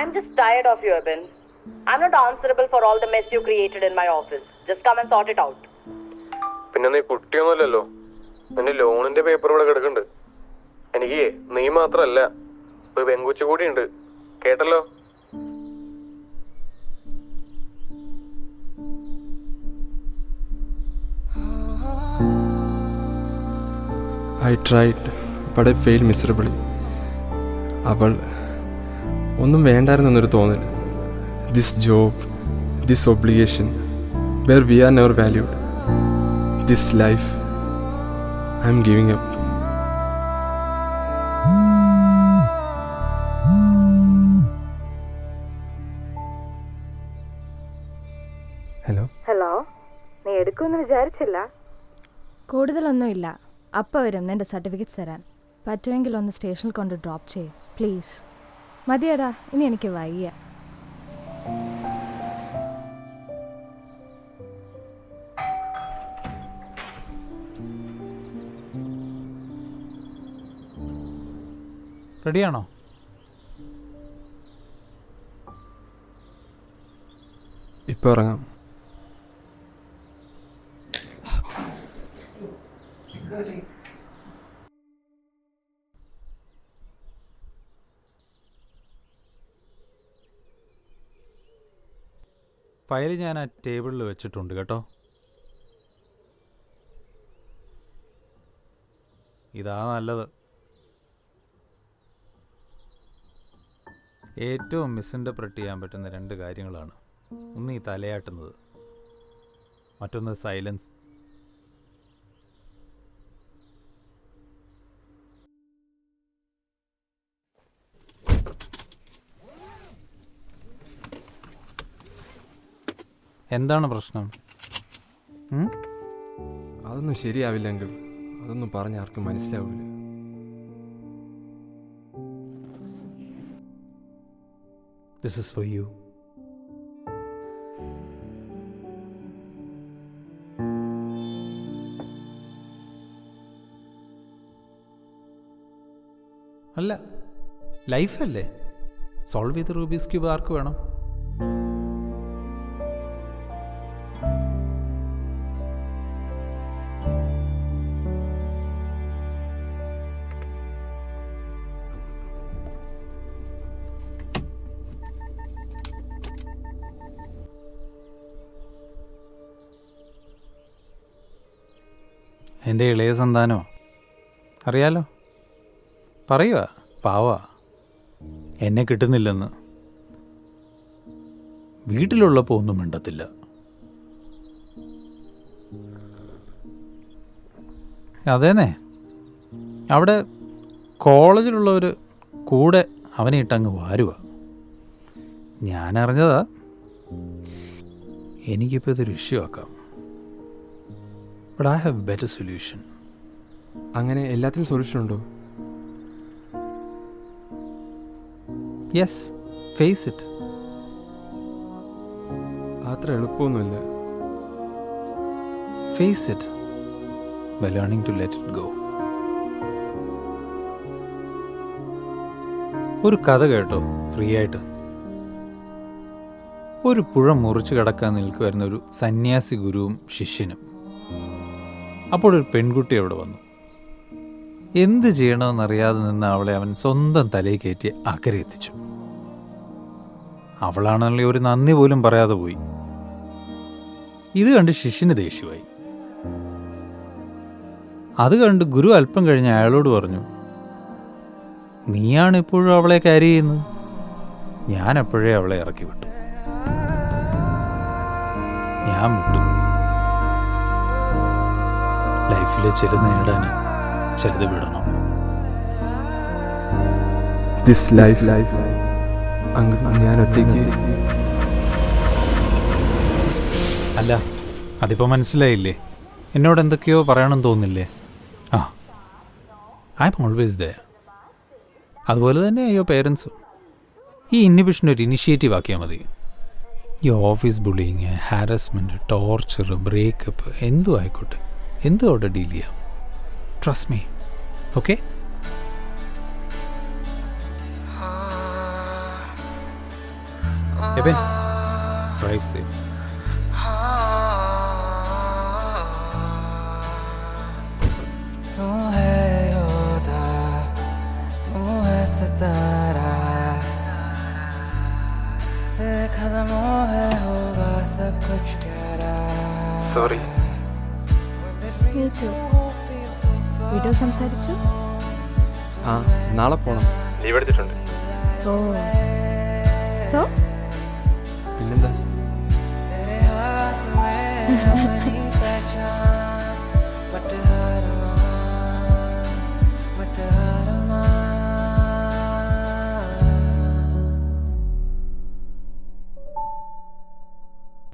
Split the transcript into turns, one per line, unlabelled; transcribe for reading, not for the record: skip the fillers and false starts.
I'm just tired of you, Abin. I'm not answerable for all the mess you created in my office. Just come and sort it out.
പിന്നെ നീ കുട്ടിയൊന്നുമല്ലല്ലോ. നിന്റെ ലോണിന്റെ paper ഇവിടെ കിടക്കുന്നുണ്ട്. എനിക്ക് നീ മാത്രല്ല, ഒരു പെങ്കുച്ചു കൂടി ഉണ്ട്. കേട്ടല്ലോ?
I tried, but I failed miserably. അവൾ ഒന്നും വേണ്ടായിരുന്നൊരു തോന്നൽ. This job, this obligation, where we are never valued. This life, I am giving up.
Hello, നീ എടുക്കുമെന്ന് വിചാരിച്ചില്ല.
കൂടുതലൊന്നുമില്ല. അപ്പം വരും നിന്റെ സർട്ടിഫിക്കറ്റ്സ് തരാൻ. പറ്റുമെങ്കിൽ ഒന്ന് സ്റ്റേഷനിൽ കൊണ്ട് ഡ്രോപ്പ് ചെയ്യ് പ്ലീസ്. മതിയടാ, ഇനി എനിക്ക് വയ്യ.
റെഡിയാണോ?
ഇപ്പോൾ ഇറങ്ങാം.
ഫയൽ ഞാൻ ആ ടേബിളിൽ വെച്ചിട്ടുണ്ട് കേട്ടോ. ഇതാ നല്ലത്. ഏറ്റവും മിസ്ഇൻ്റർപ്രറ്റ് ചെയ്യാൻ പറ്റുന്ന 2 കാര്യങ്ങളാണ്. ഒന്ന് ഈ തലയാട്ടുന്നത്, മറ്റൊന്ന് സൈലൻസ്. എന്താണ് പ്രശ്നം?
അതൊന്നും ശരിയാവില്ലെങ്കിൽ അതൊന്നും പറഞ്ഞ ആർക്കും മനസ്സിലാവില്ല.
This is for you. അല്ല, ലൈഫല്ലേ. സോൾവ് ചെയ്ത് റൂബിക്സ് ക്യൂബ് ആർക്ക് വേണം? എൻ്റെ ഇളയ സന്താനോ അറിയാലോ, പറയുക പാവാ, എന്നെ കിട്ടുന്നില്ലെന്ന്. വീട്ടിലുള്ളപ്പോൾ ഒന്നും മിണ്ടത്തില്ല. അതേന്നെ, അവിടെ കോളേജിലുള്ളവർ കൂടെ അവനെ ഇട്ടങ്ങ് വാരുക. ഞാനറിഞ്ഞതാ. എനിക്കിപ്പോൾ ഇതൊരു ഇഷ്യൂ ആക്കാം. But I have a better solution.
അങ്ങനെ എല്ലാത്തിനും സൊല്യൂഷൻ ഉണ്ടോ?
Yes, face it.
അത്ര എളുപ്പമൊന്നുമില്ല.
Face it by learning to let it go. ഒരു കഥ കേട്ടോ, ഫ്രീ ആയിട്ട്. ഒരു പുഴ മുറിച്ച് കടക്കാൻ നിൽക്കുമായിരുന്ന ഒരു സന്യാസി ഗുരുവും ശിഷ്യനും. അപ്പോൾ ഒരു പെൺകുട്ടി അവിടെ വന്നു. എന്ത് ചെയ്യണമെന്നറിയാതെ നിന്ന് അവളെ അവൻ സ്വന്തം തലയിൽ കയറ്റി അക്കരെ എത്തിച്ചു. അവളാണല്ലോ ഒരു നന്ദി പോലും പറയാതെ പോയി. ഇത് കണ്ട് ശിഷ്യന് ദേഷ്യമായി. അത് കണ്ട് ഗുരു അല്പം കഴിഞ്ഞ് അയാളോട് പറഞ്ഞു, നീയാണ് ഇപ്പോഴും അവളെ ക്യാരി ചെയ്യുന്നത്. ഞാൻ എപ്പോഴേ അവളെ ഇറക്കി വിട്ടു. ഞാൻ വിട്ടു. ലൈഫിൽ ചിലത് നേടാൻ ചിലത് വിടണം.
ദിസ് ലൈഫ് ഞാൻ ഒറ്റയ്ക്ക്.
അല്ല, അതിപ്പോൾ മനസ്സിലായില്ലേ? എന്നോട് എന്തൊക്കെയോ പറയണമെന്ന് തോന്നില്ലേ? I'm always there. അതുപോലെ തന്നെ അയ്യോ പേരൻസും. ഈ ഇന്നിബിഷൻ ഒരു ഇനിഷ്യേറ്റീവ് ആക്കിയാൽ മതി. ഈ office bullying, harassment, torture, breakup എന്തും ആയിക്കോട്ടെ, എന്തും അവിടെ ഡീൽ ചെയ്യാം. Trust me, okay? Eben drive safe.
तू है योदा, तू है सितारा, तेरे कदमों है होगा सब कुछ प्यारा.
സോറി.
വീട്ടിൽ സംസാരിച്ചു?
ആ നാളെ പോണം.
ലീവ് എടുത്തിട്ടുണ്ട്.
ഓ സോ
പിന്നെന്താ?
तेरे हाथ में अपनी